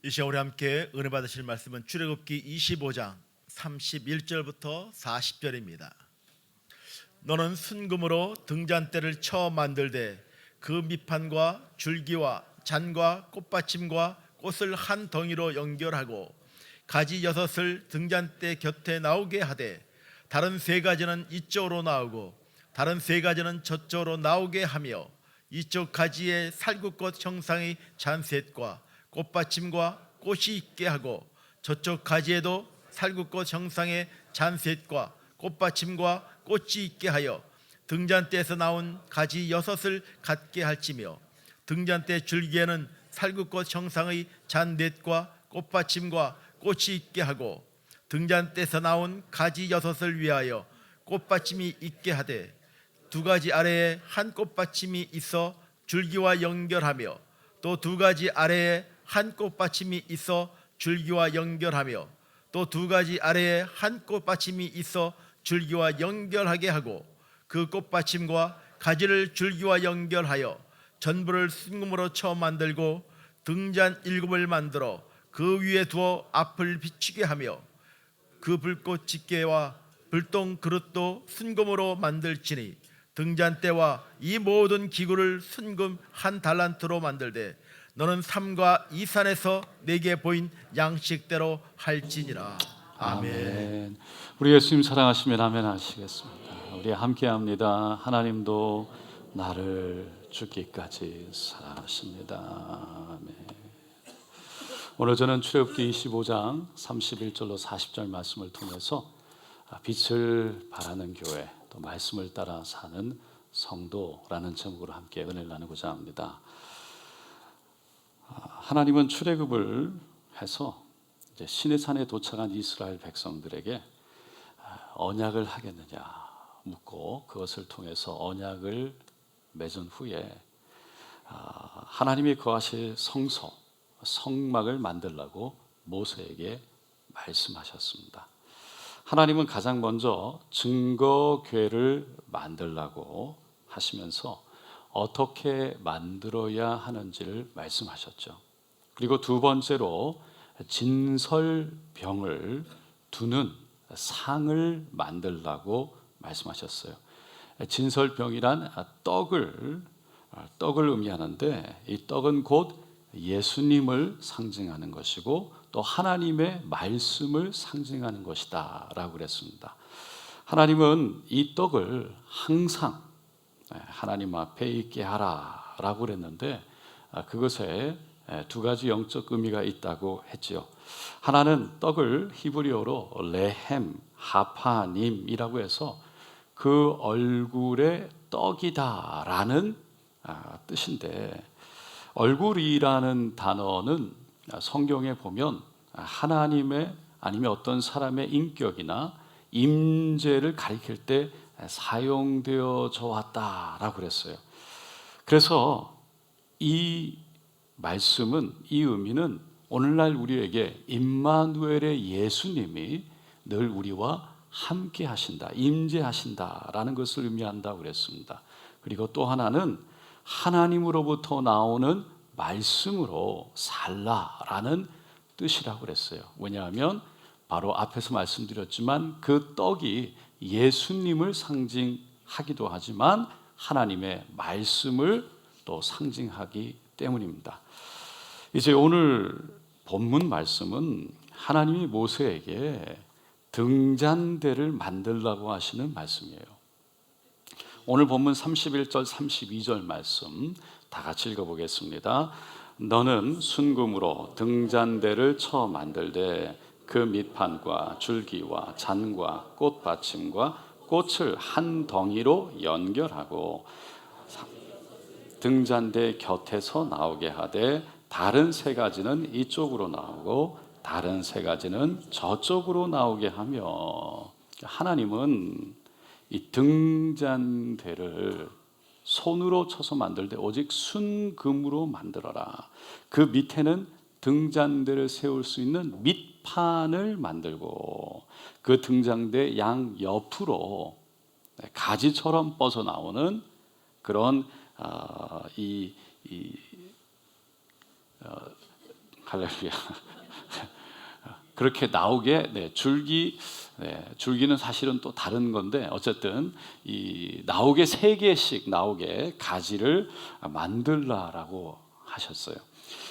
이 시간 우리 함께 은혜 받으실 말씀은 출애굽기 25장 31절부터 40절입니다. 너는 순금으로 등잔대를 쳐 만들되 그 밑판과 줄기와 잔과 꽃받침과 꽃을 한 덩이로 연결하고 가지 6을 등잔대 곁에 나오게 하되 다른 3가지는 이쪽으로 나오고 다른 3가지는 저쪽으로 나오게 하며 이쪽 가지에 살구꽃 형상의 잔셋과 꽃받침과 꽃이 있게 하고 저쪽 가지에도 살구꽃 형상의 잔셋과 꽃받침과 꽃이 있게 하여 등잔대에서 나온 가지 6을 갖게 할지며 등잔대 줄기에는 살구꽃 형상의 잔넷과 꽃받침과 꽃이 있게 하고 등잔대에서 나온 가지 6을 위하여 꽃받침이 있게 하되 2가지 아래에 한 꽃받침이 있어 줄기와 연결하며 또 2가지 아래에 한 꽃받침이 있어 줄기와 연결하며 또 2가지 아래에 한 꽃받침이 있어 줄기와 연결하게 하고 그 꽃받침과 가지를 줄기와 연결하여 전부를 순금으로 쳐 만들고 등잔 7을 만들어 그 위에 두어 앞을 비추게 하며 그 불꽃 집게와 불똥 그릇도 순금으로 만들지니 등잔대와 이 모든 기구를 순금 한 달란트로 만들되 너는 삼가 이 산에서 내게 보인 양식대로 할지니라. 아멘. 우리 예수님 사랑하시면 아멘 하시겠습니다. 우리 함께합니다. 하나님도 나를 죽기까지 사랑하십니다. 아멘. 오늘 저는 출애굽기 25장 31절로 40절 말씀을 통해서 빛을 발하는 교회, 또 말씀을 따라 사는 성도라는 제목으로 함께 은혜를 나누고자 합니다. 하나님은 출애굽을 해서 이제 시내산에 도착한 이스라엘 백성들에게 언약을 하겠느냐 묻고 그것을 통해서 언약을 맺은 후에 하나님이 거하실 성소, 성막을 만들라고 모세에게 말씀하셨습니다. 하나님은 가장 먼저 증거궤를 만들라고 하시면서 어떻게 만들어야 하는지를 말씀하셨죠. 그리고 2번째로 진설병을 두는 상을 만들라고 말씀하셨어요. 진설병이란 떡을 의미하는데 이 떡은 곧 예수님을 상징하는 것이고 또 하나님의 말씀을 상징하는 것이다 라고 그랬습니다. 하나님은 이 떡을 항상 하나님 앞에 있게 하라 라고 그랬는데 그것에 2가지 영적 의미가 있다고 했지요. 하나는 떡을 히브리어로 레헴 하파님이라고 해서 그 얼굴의 떡이다 라는 뜻인데, 얼굴이라는 단어는 성경에 보면 하나님의 아니면 어떤 사람의 인격이나 임재를 가리킬 때 사용되어져 왔다라고 그랬어요. 그래서 이 말씀은, 이 의미는 오늘날 우리에게 임마누엘의 예수님이 늘 우리와 함께 하신다, 임재하신다라는 것을 의미한다고 그랬습니다. 그리고 또 하나는 하나님으로부터 나오는 말씀으로 살라라는 뜻이라고 그랬어요. 왜냐하면 바로 앞에서 말씀드렸지만 그 떡이 예수님을 상징하기도 하지만 하나님의 말씀을 또 상징하기 때문입니다. 이제 오늘 본문 말씀은 하나님이 모세에게 등잔대를 만들라고 하시는 말씀이에요. 오늘 본문 31절 32절 말씀 다 같이 읽어보겠습니다. 너는 순금으로 등잔대를 쳐 만들되 그 밑판과 줄기와 잔과 꽃받침과 꽃을 한 덩이로 연결하고 등잔대 곁에서 나오게 하되 다른 3가지는 이쪽으로 나오고 다른 3가지는 저쪽으로 나오게 하며, 하나님은 이 등잔대를 손으로 쳐서 만들 때 오직 순금으로 만들어라. 그 밑에는 등잔대를 세울 수 있는 밑판을 만들고 그 등잔대 양 옆으로 가지처럼 뻗어 나오는 그런 할렐루야. 그렇게 나오게 줄기는 사실은 또 다른 건데 어쨌든 이 나오게 3개씩 나오게 가지를 만들라라고 하셨어요.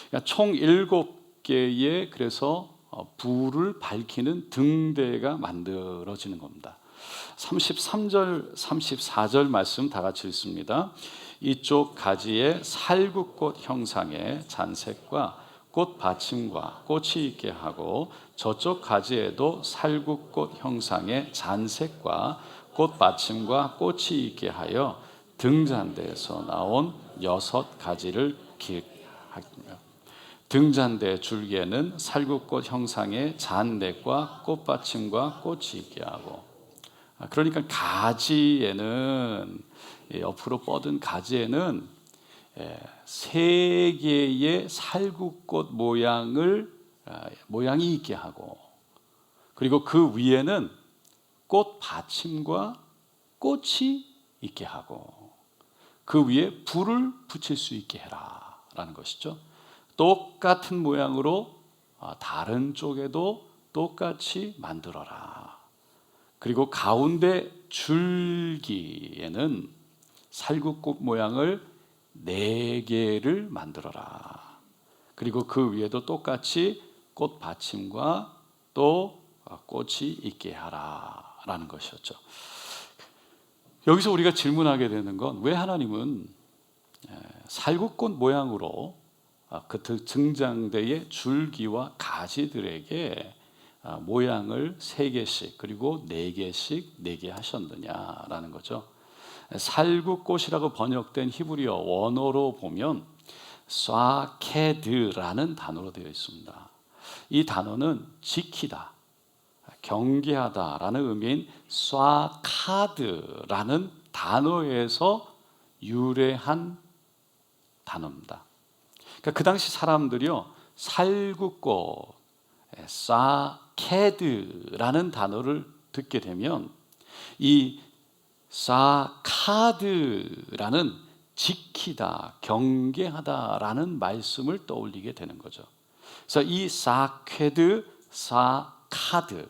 그러니까 총 7개의 그래서 불을 밝히는 등대가 만들어지는 겁니다. 33절, 34절 말씀 다 같이 읽습니다. 이쪽 가지에 살구꽃 형상의 잔색과 꽃 받침과 꽃이 있게 하고 저쪽 가지에도 살구꽃 형상의 잔색과 꽃 받침과 꽃이 있게 하여 등잔대에서 나온 6가지를 기획하며 등잔대 줄기에는 살구꽃 형상의 잔넥과 꽃받침과 꽃이 있게 하고 그러니까 가지에는 옆으로 뻗은 가지에는 3개의 살구꽃 모양이 있게 하고 그리고 그 위에는 꽃 받침과 꽃이 있게 하고 그 위에 불을 붙일 수 있게 해라 라는 것이죠. 똑같은 모양으로 다른 쪽에도 똑같이 만들어라. 그리고 가운데 줄기에는 살구꽃 모양을 4개를 만들어라. 그리고 그 위에도 똑같이 꽃 받침과 또 꽃이 있게 하라 라는 것이었죠. 여기서 우리가 질문하게 되는 건 왜 하나님은 살구꽃 모양으로 그 등잔대의 줄기와 가지들에게 모양을 3개씩 그리고 4개씩 4개 하셨느냐라는 거죠. 살구꽃이라고 번역된 히브리어 원어로 보면 쏴케드라는 단어로 되어 있습니다. 이 단어는 지키다, 경계하다라는 의미인 쏴카드라는 단어에서 유래한 단어입니다. 그러니까 그 당시 사람들이요 살구꽃, 쏴케드라는 단어를 듣게 되면 이 쏴카드라는 지키다, 경계하다라는 말씀을 떠올리게 되는 거죠. 그래서 이 쏴케드, 쏴카드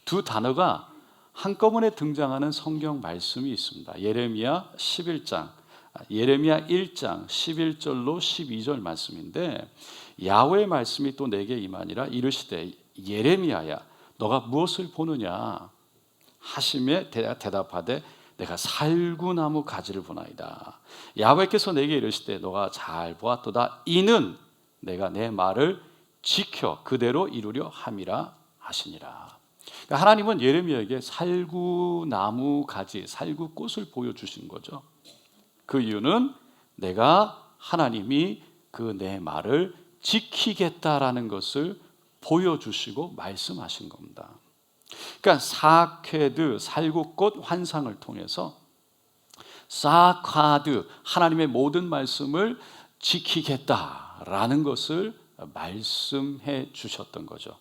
두 단어가 한꺼번에 등장하는 성경 말씀이 있습니다. 예레미야 11장, 예레미야 1장 11절로 12절 말씀인데 야훼의 말씀이 또 내게 임하니라 이르시되 예레미야야 너가 무엇을 보느냐 하심에 대답하되 내가 살구나무 가지를 보나이다. 야훼께서 내게 이르시되 너가 잘 보았도다. 이는 내가 내 말을 지켜 그대로 이루려 함이라 하시니라. 그러니까 하나님은 예레미야에게 살구나무 가지, 살구꽃을 보여주신 거죠. 그 이유는 내가 하나님이 그 내 말을 지키겠다라는 것을 보여주시고 말씀하신 겁니다. 그러니까 사케드, 살구꽃 환상을 통해서 사카드, 하나님의 모든 말씀을 지키겠다라는 것을 말씀해 주셨던 거죠.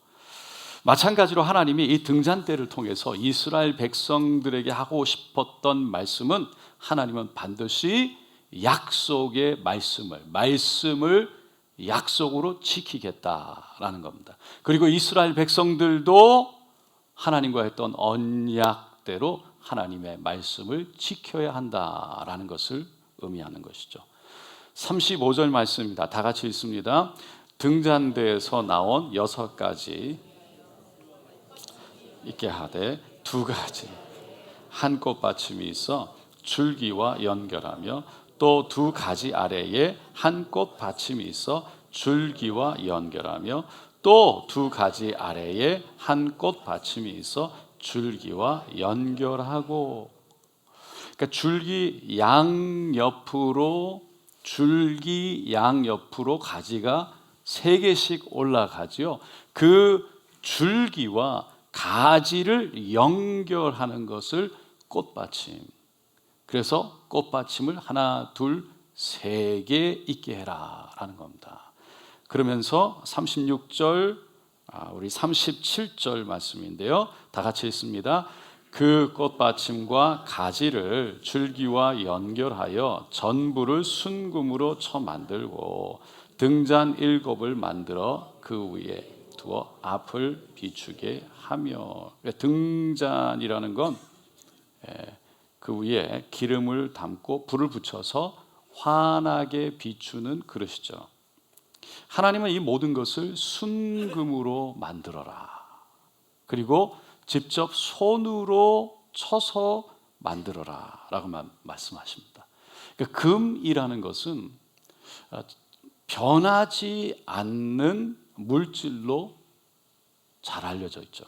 마찬가지로 하나님이 이 등잔대를 통해서 이스라엘 백성들에게 하고 싶었던 말씀은 하나님은 반드시 약속의 말씀을 약속으로 지키겠다라는 겁니다. 그리고 이스라엘 백성들도 하나님과 했던 언약대로 하나님의 말씀을 지켜야 한다라는 것을 의미하는 것이죠. 35절 말씀입니다. 다 같이 읽습니다. 등잔대에서 나온 6가지 있게 하되 2가지 한 꽃받침이 있어 줄기와 연결하며 또 2가지 아래에 한 꽃받침이 있어 줄기와 연결하며 또 2가지 아래에 한 꽃받침이 있어 줄기와 연결하고 그러니까 줄기 양옆으로 가지가 3개씩 올라가지요. 그 줄기와 가지를 연결하는 것을 꽃받침. 그래서 꽃받침을 1, 2, 3개 있게 해라라는 겁니다. 그러면서 36절, 우리 37절 말씀인데요. 다 같이 읽습니다. 그 꽃받침과 가지를 줄기와 연결하여 전부를 순금으로 쳐 만들고 등잔 7을 만들어 그 위에 두어 앞을 비추게 하며. 등잔이라는 건 그 위에 기름을 담고 불을 붙여서 환하게 비추는 그릇이죠. 하나님은 이 모든 것을 순금으로 만들어라, 그리고 직접 손으로 쳐서 만들어라 라고 말씀하십니다. 그러니까 금이라는 것은 변하지 않는 물질로 잘 알려져 있죠.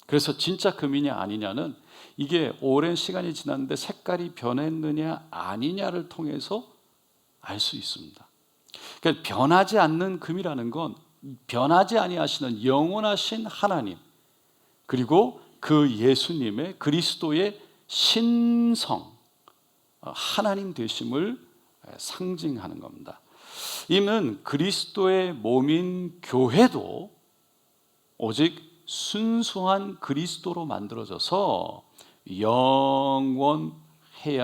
그래서 진짜 금이냐 아니냐는 이게 오랜 시간이 지났는데 색깔이 변했느냐 아니냐를 통해서 알 수 있습니다. 그러니까 변하지 않는 금이라는 건 변하지 아니하시는 영원하신 하나님, 그리고 그 예수님의 그리스도의 신성, 하나님 되심을 상징하는 겁니다. 이는 그리스도의 몸인 교회도 오직 순수한 그리스도로 만들어져서 영원해야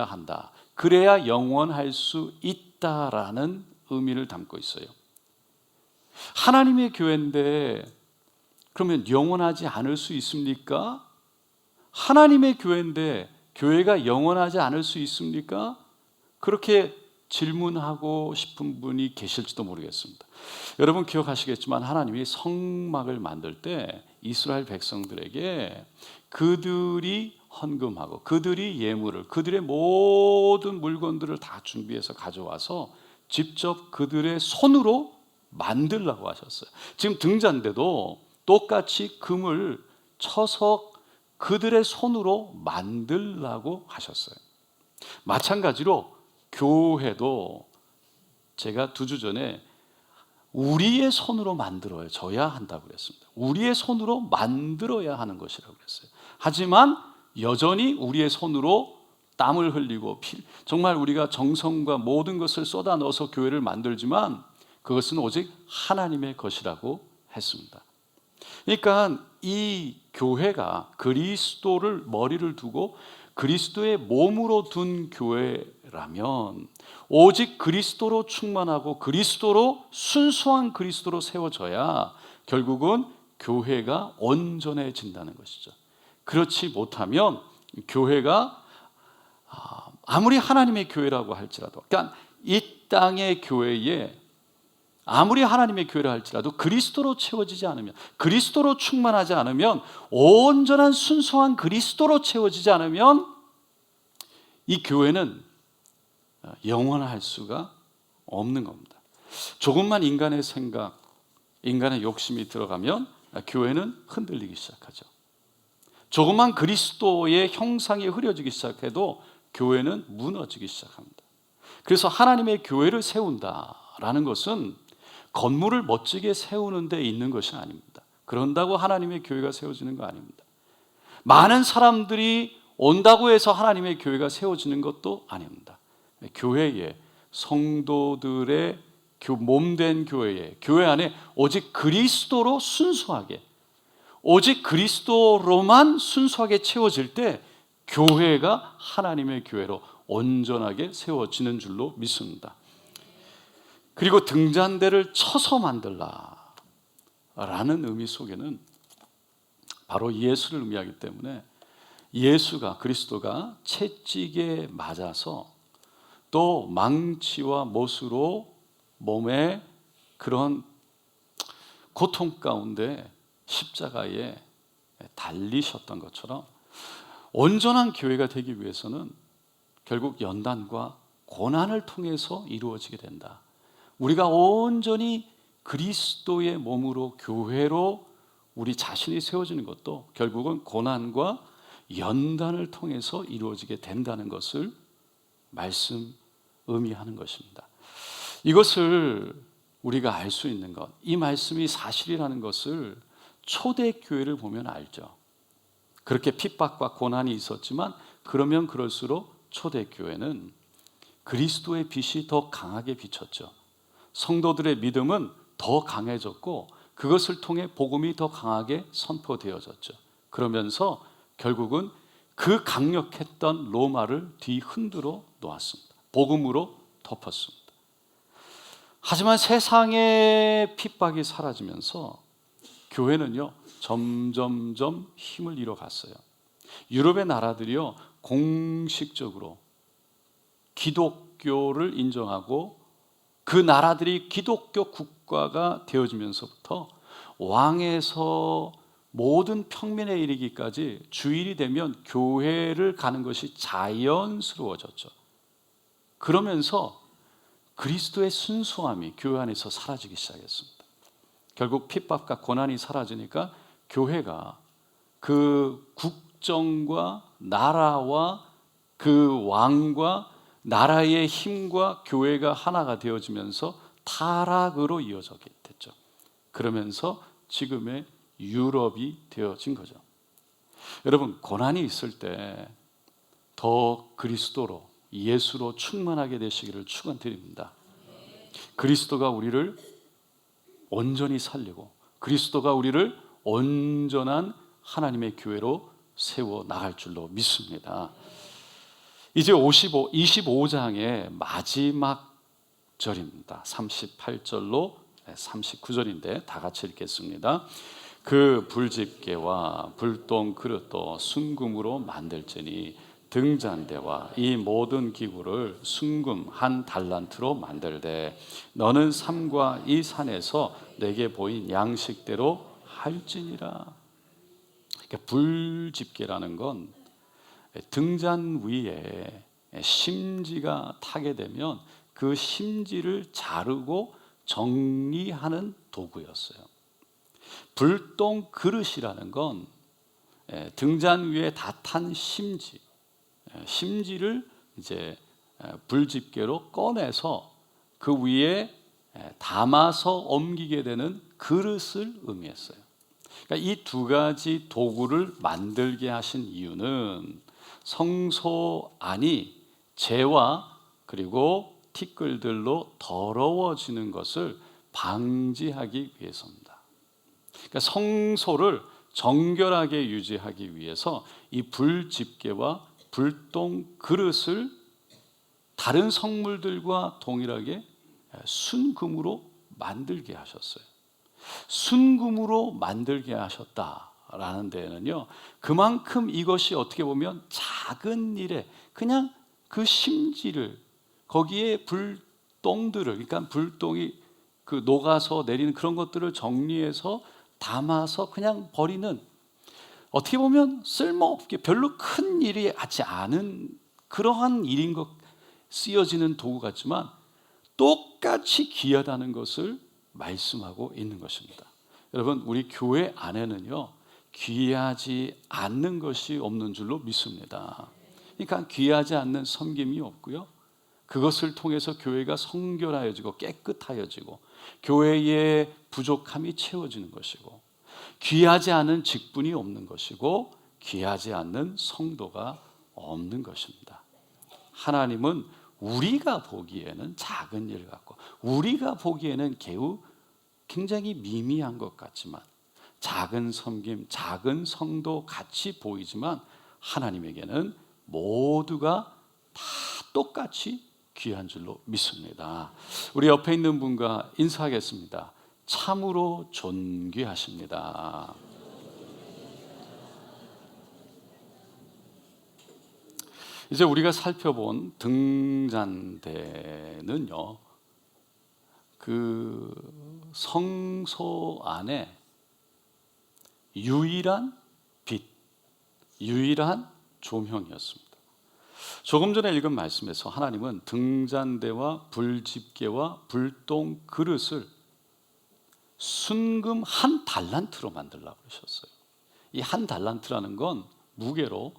한다, 그래야 영원할 수 있다라는 의미를 담고 있어요. 하나님의 교회인데 그러면 영원하지 않을 수 있습니까? 하나님의 교회인데 교회가 영원하지 않을 수 있습니까? 그렇게 질문하고 싶은 분이 계실지도 모르겠습니다. 여러분 기억하시겠지만 하나님이 성막을 만들 때 이스라엘 백성들에게 그들이 헌금하고 그들이 예물을, 그들의 모든 물건들을 다 준비해서 가져와서 직접 그들의 손으로 만들라고 하셨어요. 지금 등잔대도 똑같이 금을 쳐서 그들의 손으로 만들라고 하셨어요. 마찬가지로 교회도 제가 2주 전에 우리의 손으로 만들어져야 한다고 그랬습니다. 우리의 손으로 만들어야 하는 것이라고 그랬어요. 하지만 여전히 우리의 손으로 땀을 흘리고 정말 우리가 정성과 모든 것을 쏟아 넣어서 교회를 만들지만 그것은 오직 하나님의 것이라고 했습니다. 그러니까 이 교회가 그리스도를 머리를 두고 그리스도의 몸으로 둔 교회라면 오직 그리스도로 충만하고 그리스도로 순수한 그리스도로 세워져야 결국은 교회가 온전해진다는 것이죠. 그렇지 못하면 교회가 아무리 하나님의 교회라고 할지라도, 그러니까 이 땅의 교회에 아무리 하나님의 교회라 할지라도 그리스도로 채워지지 않으면, 그리스도로 충만하지 않으면, 온전한 순수한 그리스도로 채워지지 않으면 이 교회는 영원할 수가 없는 겁니다. 조금만 인간의 생각, 인간의 욕심이 들어가면 교회는 흔들리기 시작하죠. 조금만 그리스도의 형상이 흐려지기 시작해도 교회는 무너지기 시작합니다. 그래서 하나님의 교회를 세운다라는 것은 건물을 멋지게 세우는 데 있는 것이 아닙니다. 그런다고 하나님의 교회가 세워지는 거 아닙니다. 많은 사람들이 온다고 해서 하나님의 교회가 세워지는 것도 아닙니다. 교회에 성도들의 몸된 교회에, 교회 안에 오직 그리스도로 순수하게, 오직 그리스도로만 순수하게 채워질 때 교회가 하나님의 교회로 온전하게 세워지는 줄로 믿습니다. 그리고 등잔대를 쳐서 만들라 라는 의미 속에는 바로 예수를 의미하기 때문에 예수가, 그리스도가 채찍에 맞아서 또 망치와 못으로 몸에 그런 고통 가운데 십자가에 달리셨던 것처럼 온전한 교회가 되기 위해서는 결국 연단과 고난을 통해서 이루어지게 된다. 우리가 온전히 그리스도의 몸으로, 교회로 우리 자신이 세워지는 것도 결국은 고난과 연단을 통해서 이루어지게 된다는 것을 의미하는 것입니다. 이것을 우리가 알 수 있는 것, 이 말씀이 사실이라는 것을 초대교회를 보면 알죠. 그렇게 핍박과 고난이 있었지만 그러면 그럴수록 초대교회는 그리스도의 빛이 더 강하게 비쳤죠. 성도들의 믿음은 더 강해졌고 그것을 통해 복음이 더 강하게 선포되어졌죠. 그러면서 결국은 그 강력했던 로마를 뒤흔들어 놓았습니다. 복음으로 덮었습니다. 하지만 세상의 핍박이 사라지면서 교회는요 점점점 힘을 잃어갔어요. 유럽의 나라들이요 공식적으로 기독교를 인정하고 그 나라들이 기독교 국가가 되어지면서부터 왕에서 모든 평민에 이르기까지 주일이 되면 교회를 가는 것이 자연스러워졌죠. 그러면서 그리스도의 순수함이 교회 안에서 사라지기 시작했습니다. 결국 핍박과 고난이 사라지니까 교회가 그 국정과 나라와 그 왕과 나라의 힘과 교회가 하나가 되어지면서 타락으로 이어지게 됐죠. 그러면서 지금의 유럽이 되어진 거죠. 여러분, 고난이 있을 때 더 그리스도로, 예수로 충만하게 되시기를 축원드립니다. 그리스도가 우리를 온전히 살리고 그리스도가 우리를 온전한 하나님의 교회로 세워 나갈 줄로 믿습니다. 이제 25장의 마지막 절입니다. 38절로 39절인데 다 같이 읽겠습니다. 그 불집게와 불똥 그릇도 순금으로 만들지니 등잔대와 이 모든 기구를 순금 한 달란트로 만들되 너는 삶과 이 산에서 내게 보인 양식대로 할지니라. 그러니까 불집게라는 건 등잔 위에 심지가 타게 되면 그 심지를 자르고 정리하는 도구였어요. 불똥 그릇이라는 건 등잔 위에 다 탄 심지를 이제 불집게로 꺼내서 그 위에 담아서 옮기게 되는 그릇을 의미했어요. 그러니까 이 두 가지 도구를 만들게 하신 이유는 성소 안이 재와 그리고 티끌들로 더러워지는 것을 방지하기 위해서입니다. 그러니까 성소를 정결하게 유지하기 위해서 이 불집게와 불똥 그릇을 다른 성물들과 동일하게 순금으로 만들게 하셨어요. 순금으로 만들게 하셨다라는 데에는요, 그만큼 이것이 어떻게 보면 작은 일에 그냥 그 심지를 거기에 불똥들을, 그러니까 불똥이 그 녹아서 내리는 그런 것들을 정리해서 담아서 그냥 버리는, 어떻게 보면 쓸모없게 별로 큰 일이 하지 않은 그러한 일인 것, 쓰여지는 도구 같지만 똑같이 귀하다는 것을 말씀하고 있는 것입니다. 여러분, 우리 교회 안에는요 귀하지 않는 것이 없는 줄로 믿습니다. 그러니까 귀하지 않는 섬김이 없고요, 그것을 통해서 교회가 성결하여지고 깨끗하여지고 교회의 부족함이 채워지는 것이고, 귀하지 않은 직분이 없는 것이고, 귀하지 않는 성도가 없는 것입니다. 하나님은 우리가 보기에는 작은 일 같고 우리가 보기에는 개우 굉장히 미미한 것 같지만, 작은 섬김, 작은 성도 같이 보이지만 하나님에게는 모두가 다 똑같이 귀한 줄로 믿습니다. 우리 옆에 있는 분과 인사하겠습니다. 참으로 존귀하십니다. 이제 우리가 살펴본 등잔대는요, 그 성소 안에 유일한 빛, 유일한 조명이었습니다. 조금 전에 읽은 말씀에서 하나님은 등잔대와 불집게와 불똥 그릇을 순금 한 달란트로 만들라고 그러셨어요. 이 한 달란트라는 건 무게로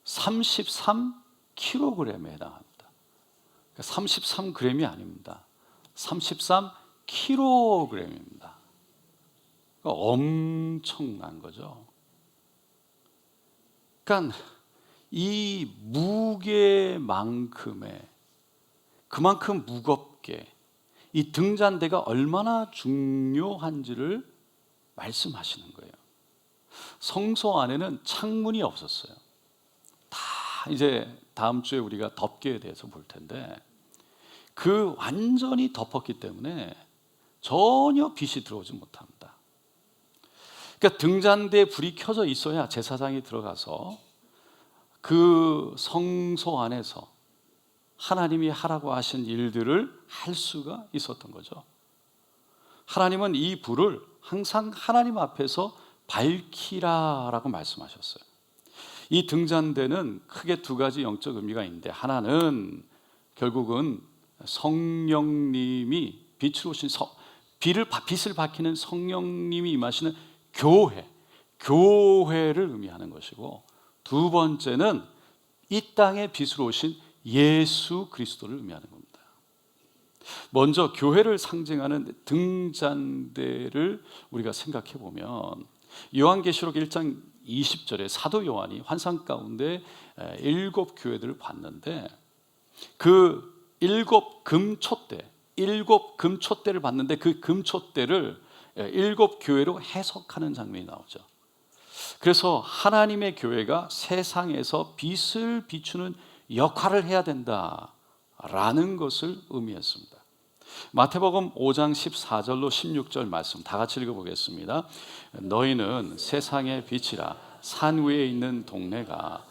33kg에 해당합니다. 33g이 아닙니다. 33kg입니다. 엄청난 거죠. 그러니까 이 무게만큼의, 그만큼 무겁게 이 등잔대가 얼마나 중요한지를 말씀하시는 거예요. 성소 안에는 창문이 없었어요. 다 이제 다음 주에 우리가 덮개에 대해서 볼 텐데, 그 완전히 덮었기 때문에 전혀 빛이 들어오지 못합니다. 그러니까 등잔대에 불이 켜져 있어야 제사장이 들어가서 그 성소 안에서 하나님이 하라고 하신 일들을 할 수가 있었던 거죠. 하나님은 이 불을 항상 하나님 앞에서 밝히라라고 말씀하셨어요. 이 등잔대는 크게 두 가지 영적 의미가 있는데, 하나는 결국은 성령님이 빛으로 오신 빛을 밝히는 성령님이 임하시는 교회를 의미하는 것이고, 두 번째는 이 땅에 빛으로 오신 예수 그리스도를 의미하는 겁니다. 먼저 교회를 상징하는 등잔대를 우리가 생각해 보면, 요한계시록 1장 20절에 사도 요한이 환상 가운데 7 교회들을 봤는데, 그 7 금촛대를 봤는데 그 금촛대를 7 교회로 해석하는 장면이 나오죠. 그래서 하나님의 교회가 세상에서 빛을 비추는 역할을 해야 된다라는 것을 의미했습니다. 마태복음 5장 14절로 16절 말씀 다 같이 읽어보겠습니다. 너희는 세상의 빛이라. 산 위에 있는 동네가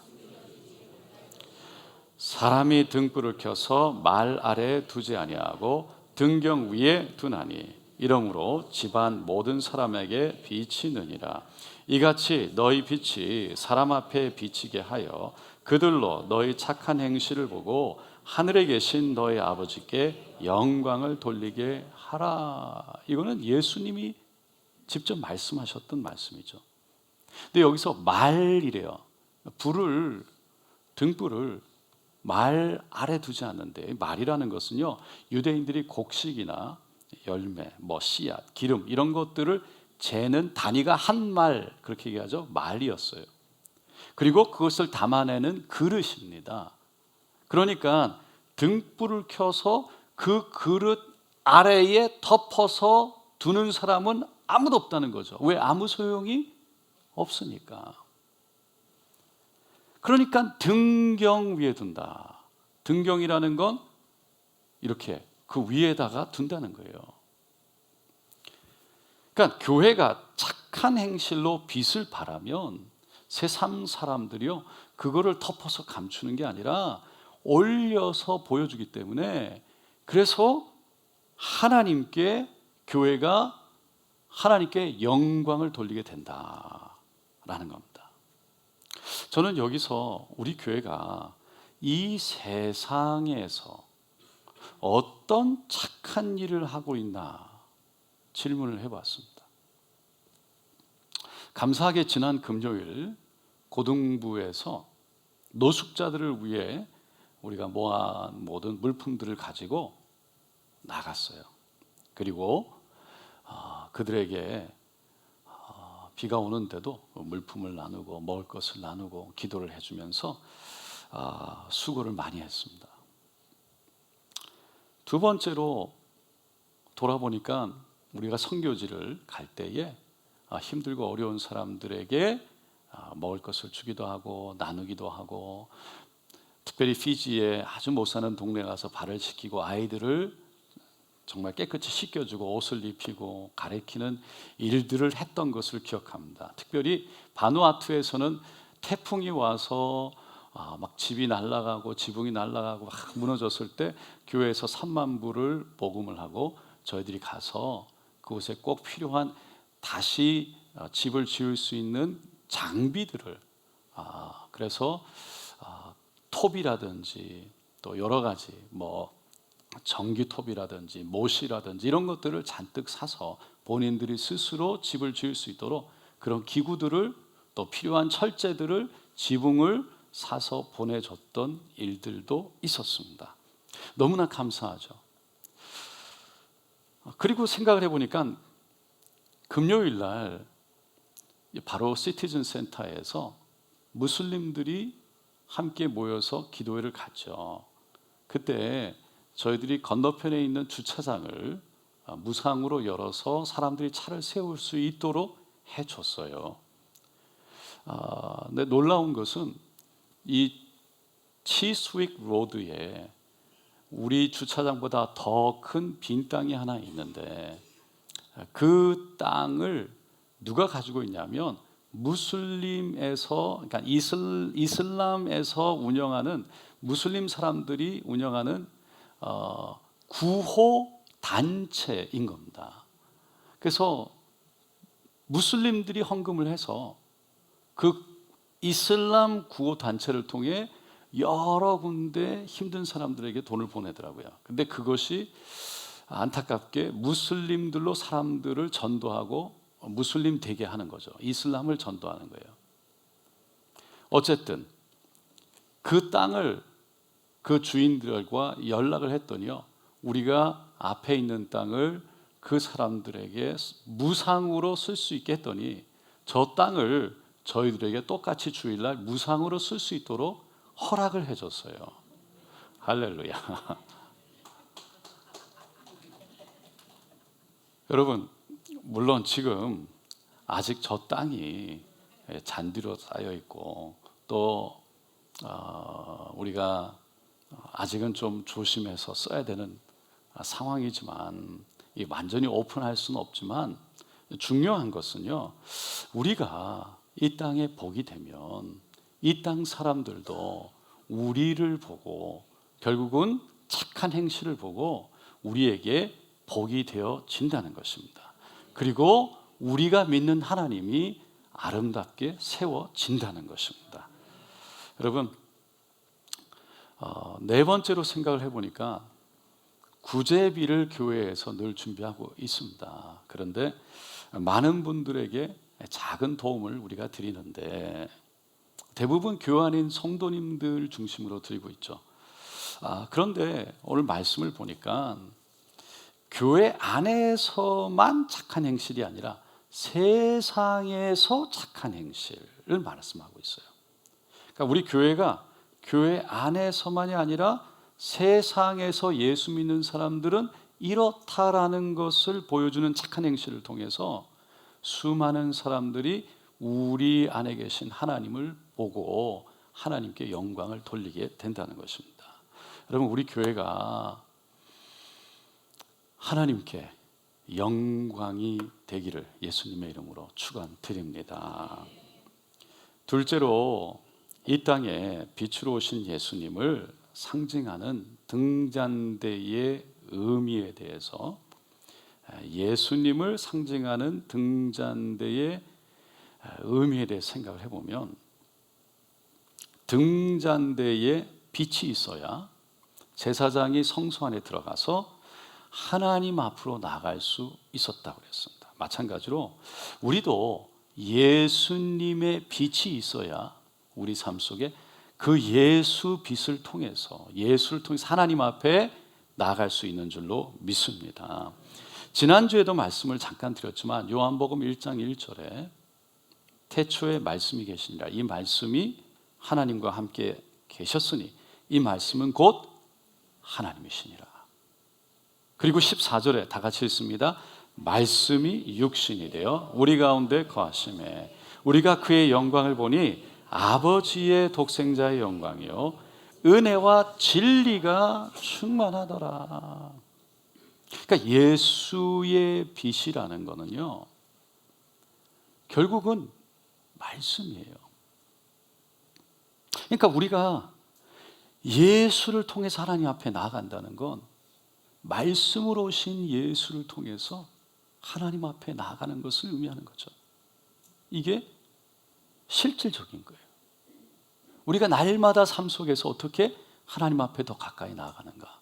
사람이 등불을 켜서 말 아래에 두지 아니하고 등경 위에 두나니 이러므로 집안 모든 사람에게 빛이 느니라. 이같이 너희 빛이 사람 앞에 비치게 하여 그들로 너희 착한 행실을 보고 하늘에 계신 너희 아버지께 영광을 돌리게 하라. 이거는 예수님이 직접 말씀하셨던 말씀이죠. 근데 여기서 말이래요. 등불을 말 아래 두지 않는데, 말이라는 것은요, 유대인들이 곡식이나 열매, 씨앗, 기름 이런 것들을 재는 단위가 한 말, 그렇게 얘기하죠. 말이었어요. 그리고 그것을 담아내는 그릇입니다. 그러니까 등불을 켜서 그 그릇 아래에 덮어서 두는 사람은 아무도 없다는 거죠. 왜? 아무 소용이 없으니까. 그러니까 등경 위에 둔다. 등경이라는 건 이렇게 그 위에다가 둔다는 거예요. 그러니까 교회가 착한 행실로 빛을 발하면 세상 사람들이요, 그거를 덮어서 감추는 게 아니라 올려서 보여주기 때문에, 그래서 교회가 하나님께 영광을 돌리게 된다라는 겁니다. 저는 여기서 우리 교회가 이 세상에서 어떤 착한 일을 하고 있나 질문을 해봤습니다. 감사하게 지난 금요일 고등부에서 노숙자들을 위해 우리가 모아온 모든 물품들을 가지고 나갔어요. 그리고 그들에게 비가 오는데도 물품을 나누고 먹을 것을 나누고 기도를 해주면서 수고를 많이 했습니다. 두 번째로 돌아보니까 우리가 선교지를 갈 때에 힘들고 어려운 사람들에게 먹을 것을 주기도 하고 나누기도 하고, 특별히 피지에 아주 못 사는 동네 가서 발을 씻기고 아이들을 정말 깨끗이 씻겨주고 옷을 입히고 가르치는 일들을 했던 것을 기억합니다. 특별히 바누아투에서는 태풍이 와서 막 집이 날아가고 지붕이 날아가고 막 무너졌을 때 교회에서 3만 불을 모금을 하고 저희들이 가서 그곳에 꼭 필요한 다시 집을 지을 수 있는 장비들을 그래서 톱이라든지 또 여러 가지 전기톱이라든지 못이라든지 이런 것들을 잔뜩 사서 본인들이 스스로 집을 지을 수 있도록 그런 기구들을, 또 필요한 철제들을, 지붕을 사서 보내줬던 일들도 있었습니다. 너무나 감사하죠. 그리고 생각을 해보니까 금요일 날 바로 시티즌 센터에서 무슬림들이 함께 모여서 기도회를 갔죠. 그때 저희들이 건너편에 있는 주차장을 무상으로 열어서 사람들이 차를 세울 수 있도록 해줬어요. 근데 놀라운 것은 이 치스윅 로드에 우리 주차장보다 더 큰 빈 땅이 하나 있는데 그 땅을 누가 가지고 있냐면 무슬림에서, 그러니까 이슬람에서 운영하는 무슬림 사람들이 운영하는 구호 단체인 겁니다. 그래서 무슬림들이 헌금을 해서 그 이슬람 구호 단체를 통해 여러 군데 힘든 사람들에게 돈을 보내더라고요. 근데 그것이 안타깝게 무슬림들로 사람들을 전도하고 무슬림 되게 하는 거죠. 이슬람을 전도하는 거예요. 어쨌든 그 땅을 그 주인들과 연락을 했더니요, 우리가 앞에 있는 땅을 그 사람들에게 무상으로 쓸 수 있게 했더니 저 땅을 저희들에게 똑같이 주일날 무상으로 쓸 수 있도록 허락을 해줬어요. 할렐루야. 여러분, 물론 지금 아직 저 땅이 잔디로 쌓여 있고 또 우리가 아직은 좀 조심해서 써야 되는 상황이지만 완전히 오픈할 수는 없지만 중요한 것은요, 우리가 이 땅에 복이 되면 이 땅 사람들도 우리를 보고 결국은 착한 행실을 보고 우리에게 복이 되어진다는 것입니다. 그리고 우리가 믿는 하나님이 아름답게 세워진다는 것입니다. 여러분, 네 번째로 생각을 해보니까 구제비를 교회에서 늘 준비하고 있습니다. 그런데 많은 분들에게 작은 도움을 우리가 드리는데 대부분 교회 안인 성도님들 중심으로 드리고 있죠. 그런데 오늘 말씀을 보니까 교회 안에서만 착한 행실이 아니라 세상에서 착한 행실을 말씀하고 있어요. 그러니까 우리 교회가 교회 안에서만이 아니라 세상에서 예수 믿는 사람들은 이렇다라는 것을 보여주는 착한 행실을 통해서 수많은 사람들이 우리 안에 계신 하나님을 보고 하나님께 영광을 돌리게 된다는 것입니다. 여러분, 우리 교회가 하나님께 영광이 되기를 예수님의 이름으로 축원드립니다. 둘째로 이 땅에 빛으로 오신 예수님을 상징하는 등잔대의 의미에 대해서, 예수님을 상징하는 등잔대의 의미에 대해 생각을 해보면 등잔대에 빛이 있어야 제사장이 성소 안에 들어가서 하나님 앞으로 나갈 수 있었다고 그랬습니다. 마찬가지로 우리도 예수님의 빛이 있어야 우리 삶 속에 그 예수 빛을 통해서, 예수를 통해서 하나님 앞에 나아갈 수 있는 줄로 믿습니다. 지난주에도 말씀을 잠깐 드렸지만 요한복음 1장 1절에 태초에 말씀이 계시니라, 이 말씀이 하나님과 함께 계셨으니 이 말씀은 곧 하나님이시니라. 그리고 14절에 다 같이 읽습니다. 말씀이 육신이 되어 우리 가운데 거하심에 우리가 그의 영광을 보니 아버지의 독생자의 영광이요 은혜와 진리가 충만하더라. 그러니까 예수의 빛이라는 거는요, 결국은 말씀이에요. 그러니까 우리가 예수를 통해서 하나님 앞에 나아간다는 건 말씀으로 오신 예수를 통해서 하나님 앞에 나아가는 것을 의미하는 거죠. 이게 실질적인 거예요. 우리가 날마다 삶 속에서 어떻게 하나님 앞에 더 가까이 나아가는가.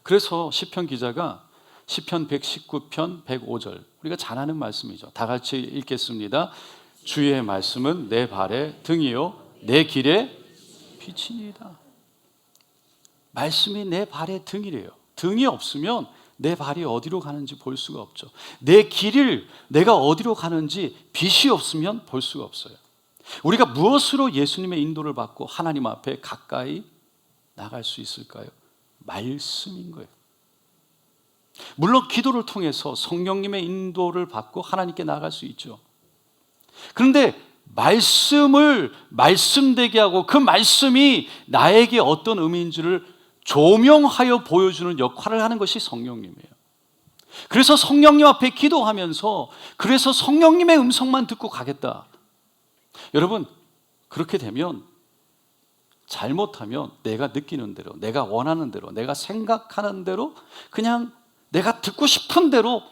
그래서 시편 기자가 시편 119편 105절, 우리가 잘 아는 말씀이죠. 다 같이 읽겠습니다. 주의 말씀은 내 발의 등이요 내 길의 빛이니이다. 말씀이 내 발의 등이래요. 등이 없으면 내 발이 어디로 가는지 볼 수가 없죠. 내 길을 내가 어디로 가는지 빛이 없으면 볼 수가 없어요. 우리가 무엇으로 예수님의 인도를 받고 하나님 앞에 가까이 나갈 수 있을까요? 말씀인 거예요. 물론 기도를 통해서 성령님의 인도를 받고 하나님께 나아갈 수 있죠. 그런데 말씀을 말씀되게 하고 그 말씀이 나에게 어떤 의미인지를 조명하여 보여주는 역할을 하는 것이 성령님이에요. 그래서 성령님 앞에 기도하면서 그래서 성령님의 음성만 듣고 가겠다. 여러분, 그렇게 되면 잘못하면 내가 느끼는 대로, 내가 원하는 대로, 내가 생각하는 대로 그냥 내가 듣고 싶은 대로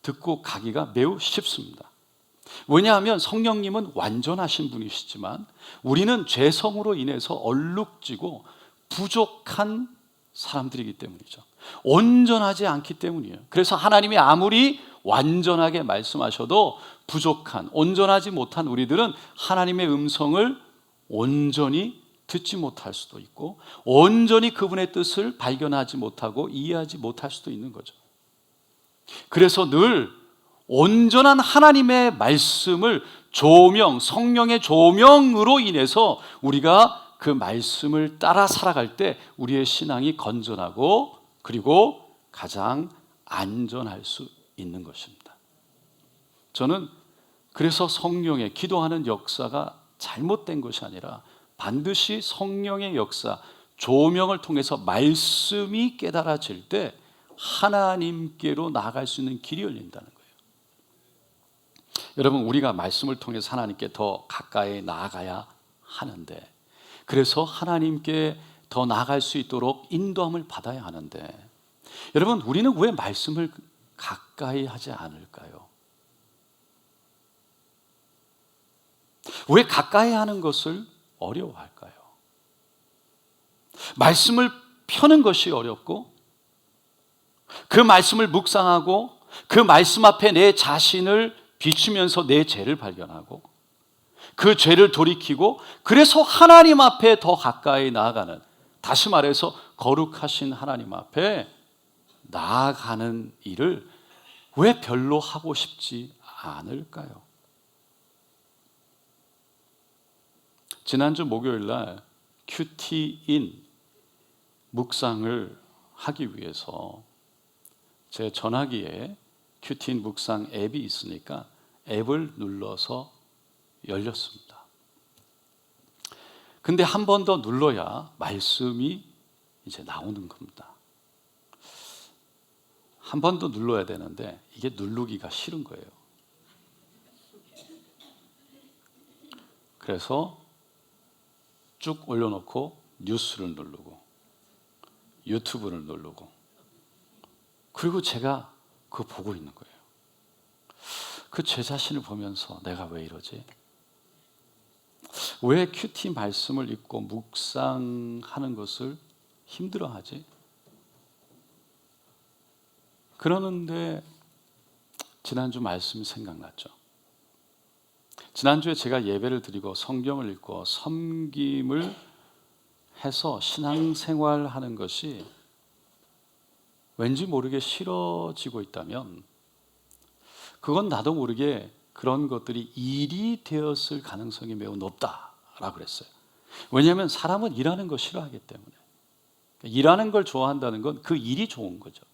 듣고 가기가 매우 쉽습니다. 왜냐하면 성령님은 완전하신 분이시지만 우리는 죄성으로 인해서 얼룩지고 부족한 사람들이기 때문이죠. 온전하지 않기 때문이에요. 그래서 하나님이 아무리 완전하게 말씀하셔도 부족한, 온전하지 못한 우리들은 하나님의 음성을 온전히 듣지 못할 수도 있고 온전히 그분의 뜻을 발견하지 못하고 이해하지 못할 수도 있는 거죠. 그래서 늘 온전한 하나님의 말씀을 조명, 성령의 조명으로 인해서 우리가 그 말씀을 따라 살아갈 때 우리의 신앙이 건전하고 그리고 가장 안전할 수 있는 것입니다. 저는 그래서 성령의 기도하는 역사가 잘못된 것이 아니라 반드시 성령의 역사, 조명을 통해서 말씀이 깨달아질 때 하나님께로 나아갈 수 있는 길이 열린다는 거예요. 여러분, 우리가 말씀을 통해서 하나님께 더 가까이 나아가야 하는데, 그래서 하나님께 더 나아갈 수 있도록 인도함을 받아야 하는데, 여러분, 우리는 왜 말씀을 가까이 하지 않을까요? 왜 가까이 하는 것을 어려워할까요? 말씀을 펴는 것이 어렵고 그 말씀을 묵상하고 그 말씀 앞에 내 자신을 비추면서 내 죄를 발견하고 그 죄를 돌이키고 그래서 하나님 앞에 더 가까이 나아가는, 다시 말해서 거룩하신 하나님 앞에 나아가는 일을 왜 별로 하고 싶지 않을까요? 지난주 목요일 날 큐티인 묵상을 하기 위해서 제 전화기에 큐티인 묵상 앱이 있으니까 앱을 눌러서 열렸습니다. 근데 한 번 더 눌러야 말씀이 이제 나오는 겁니다. 한 번 더 눌러야 되는데 이게 누르기가 싫은 거예요. 그래서 쭉 올려놓고 뉴스를 누르고 유튜브를 누르고 그리고 제가 그거 보고 있는 거예요. 그 제 자신을 보면서 내가 왜 이러지? 왜 큐티 말씀을 읽고 묵상하는 것을 힘들어하지? 그러는데 지난주 말씀이 생각났죠. 지난주에 제가 예배를 드리고 성경을 읽고 섬김을 해서 신앙생활하는 것이 왠지 모르게 싫어지고 있다면 그건 나도 모르게 그런 것들이 일이 되었을 가능성이 매우 높다라고 그랬어요. 왜냐하면 사람은 일하는 거 싫어하기 때문에. 일하는 걸 좋아한다는 건 그 일이 좋은 거죠.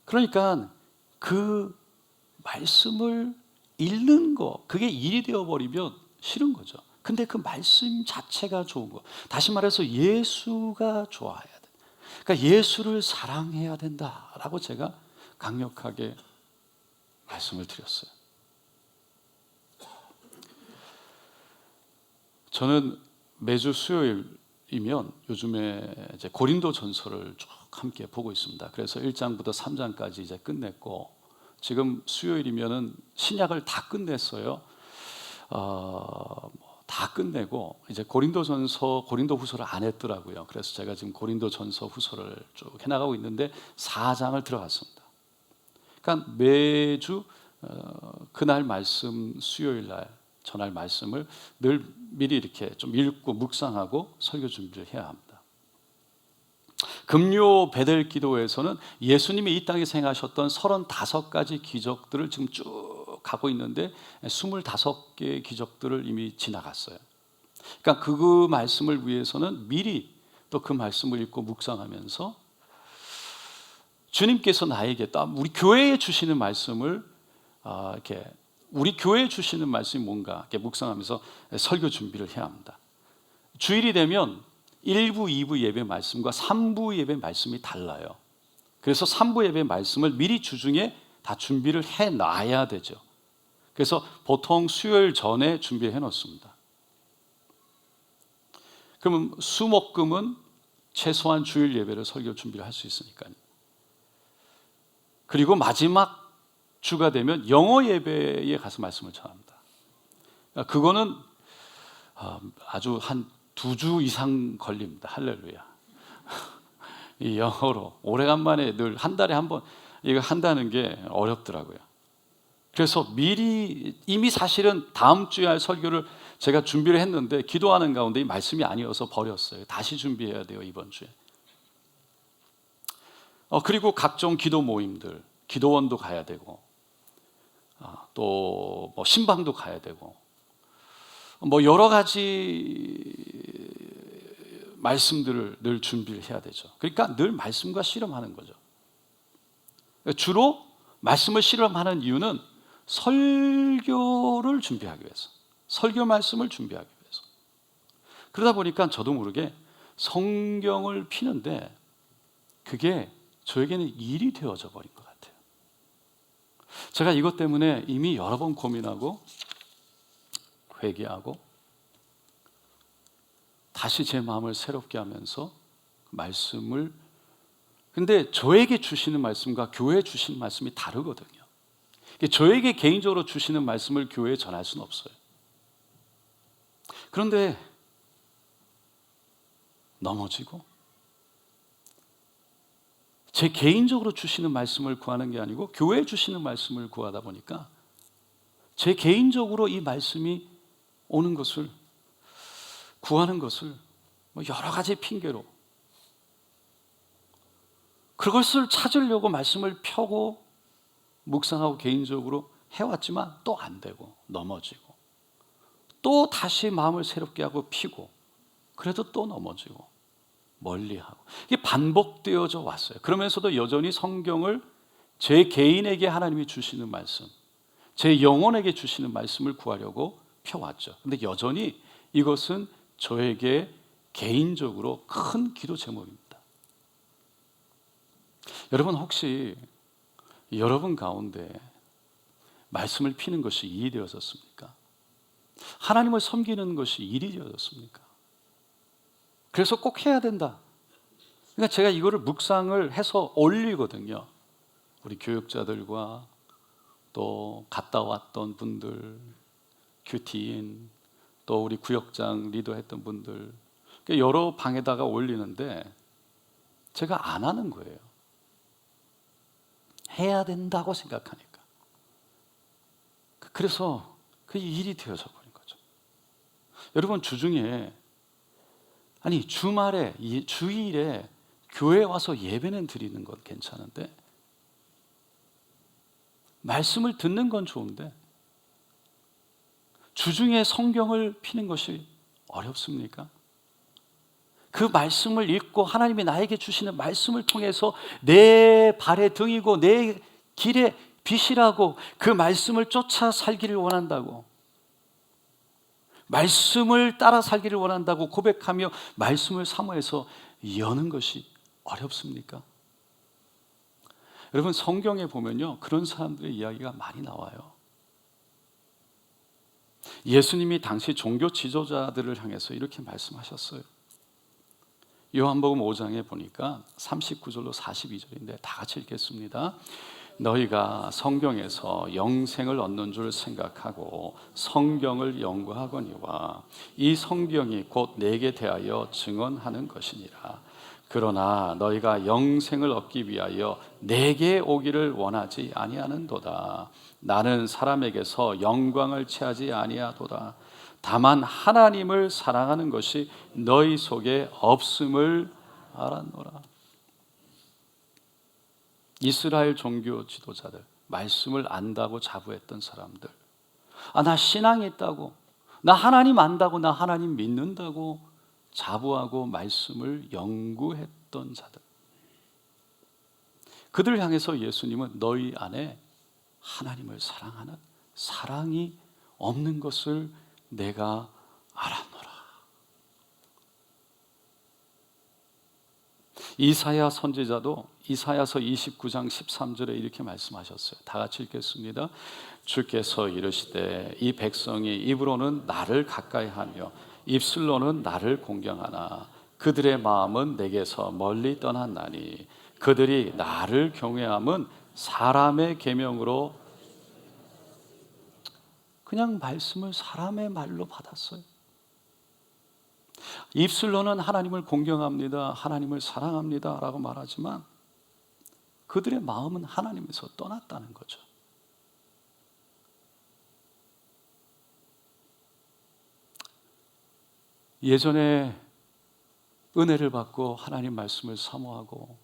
그러니까 그 말씀을 읽는 거, 그게 일이 되어버리면 싫은 거죠. 근데 그 말씀 자체가 좋은 거. 다시 말해서 예수가 좋아야 돼. 그러니까 예수를 사랑해야 된다라고 제가 강력하게 말씀을 드렸어요. 저는 매주 수요일이면 요즘에 이제 고린도 전서를 쭉 함께 보고 있습니다. 그래서 1장부터 3장까지 이제 끝냈고 지금 수요일이면은 신약을 다 끝냈어요. 다 끝내고 이제 고린도전서, 고린도후서를 안 했더라고요. 그래서 제가 지금 고린도전서, 후서를 쭉 해나가고 있는데 4장을 들어갔습니다. 그러니까 매주 그날 말씀, 수요일 날 전할 말씀을 늘 미리 이렇게 좀 읽고 묵상하고 설교 준비를 해야 합니다. 금요 베델 기도에서는 예수님이 이 땅에 행하셨던 35가지 기적들을 지금 쭉 가고 있는데 25개의 기적들을 이미 지나갔어요. 그러니까 그 말씀을 위해서는 미리 또 그 말씀을 읽고 묵상하면서 주님께서 나에게 또 우리 교회에 주시는 말씀을 이렇게 우리 교회에 주시는 말씀이 뭔가 이렇게 묵상하면서 설교 준비를 해야 합니다. 주일이 되면 1부, 2부 예배 말씀과 3부 예배 말씀이 달라요. 그래서 3부 예배 말씀을 미리 주중에 다 준비를 해놔야 되죠. 그래서 보통 수요일 전에 준비해 놓습니다. 그러면 수목금은 최소한 주일 예배를 설교 준비를 할 수 있으니까요. 그리고 마지막 주가 되면 영어 예배에 가서 말씀을 전합니다. 그거는 아주 한 2주 이상 걸립니다. 할렐루야. 이 영어로 오래간만에 늘 한 달에 한 번 이거 한다는 게 어렵더라고요. 그래서 미리 이미 사실은 다음 주에 할 설교를 제가 준비를 했는데 기도하는 가운데 이 말씀이 아니어서 버렸어요. 다시 준비해야 돼요, 이번 주에. 그리고 각종 기도 모임들, 기도원도 가야 되고, 또 뭐 신방도 가야 되고, 뭐 여러 가지 말씀들을 늘 준비를 해야 되죠. 그러니까 늘 말씀과 씨름하는 거죠. 주로 말씀을 씨름하는 이유는 설교를 준비하기 위해서, 설교 말씀을 준비하기 위해서. 그러다 보니까 저도 모르게 성경을 피는데 그게 저에게는 일이 되어져 버린 것 같아요. 제가 이것 때문에 이미 여러 번 고민하고 회개하고 다시 제 마음을 새롭게 하면서 말씀을, 근데 저에게 주시는 말씀과 교회에 주시는 말씀이 다르거든요. 저에게 개인적으로 주시는 말씀을 교회에 전할 수는 없어요. 그런데 넘어지고 제 개인적으로 주시는 말씀을 구하는 게 아니고 교회에 주시는 말씀을 구하다 보니까 제 개인적으로 이 말씀이 오는 것을, 구하는 것을 여러 가지 핑계로 그것을 찾으려고 말씀을 펴고 묵상하고 개인적으로 해왔지만 또 안 되고 넘어지고 또 다시 마음을 새롭게 하고 피고 그래도 또 넘어지고 멀리하고 이게 반복되어져 왔어요. 그러면서도 여전히 성경을 제 개인에게 하나님이 주시는 말씀, 제 영혼에게 주시는 말씀을 구하려고 펴왔죠. 근데 여전히 이것은 저에게 개인적으로 큰 기도 제목입니다. 여러분 혹시 여러분 가운데 말씀을 피는 것이 일이 되어졌습니까? 하나님을 섬기는 것이 일이 되어졌습니까? 그래서 꼭 해야 된다. 그러니까 제가 이거를 묵상을 해서 올리거든요. 우리 교육자들과 또 갔다 왔던 분들, 큐티인, 또 우리 구역장 리더했던 분들, 여러 방에다가 올리는데 제가 안 하는 거예요. 해야 된다고 생각하니까. 그래서 그 일이 되어져 버린 거죠. 여러분 주중에, 아니 주말에, 주일에 교회에 와서 예배는 드리는 건 괜찮은데 말씀을 듣는 건 좋은데 주중에 성경을 피는 것이 어렵습니까? 그 말씀을 읽고 하나님이 나에게 주시는 말씀을 통해서 내 발의 등이고 내 길의 빛이라고 그 말씀을 쫓아 살기를 원한다고, 말씀을 따라 살기를 원한다고 고백하며 말씀을 사모해서 여는 것이 어렵습니까? 여러분 성경에 보면요 그런 사람들의 이야기가 많이 나와요. 예수님이 당시 종교 지도자들을 향해서 이렇게 말씀하셨어요. 요한복음 5장에 보니까 39절로 42절인데 다 같이 읽겠습니다. 너희가 성경에서 영생을 얻는 줄 생각하고 성경을 연구하거니와 이 성경이 곧 내게 대하여 증언하는 것이니라. 그러나 너희가 영생을 얻기 위하여 내게 오기를 원하지 아니하는도다. 나는 사람에게서 영광을 취하지 아니하도다. 다만 하나님을 사랑하는 것이 너희 속에 없음을 알았노라. 이스라엘 종교 지도자들, 말씀을 안다고 자부했던 사람들, 나 신앙이 있다고, 나 하나님 안다고, 나 하나님 믿는다고 자부하고 말씀을 연구했던 자들, 그들 향해서 예수님은 너희 안에 하나님을 사랑하는 사랑이 없는 것을 내가 알았노라. 이사야 선지자도 이사야서 29장 13절에 이렇게 말씀하셨어요. 다 같이 읽겠습니다. 주께서 이르시되 이 백성이 입으로는 나를 가까이하며 입술로는 나를 공경하나 그들의 마음은 내게서 멀리 떠났나니 그들이 나를 경외함은 사람의 계명으로. 그냥 말씀을 사람의 말로 받았어요. 입술로는 하나님을 공경합니다, 하나님을 사랑합니다 라고 말하지만 그들의 마음은 하나님에서 떠났다는 거죠. 예전에 은혜를 받고 하나님 말씀을 사모하고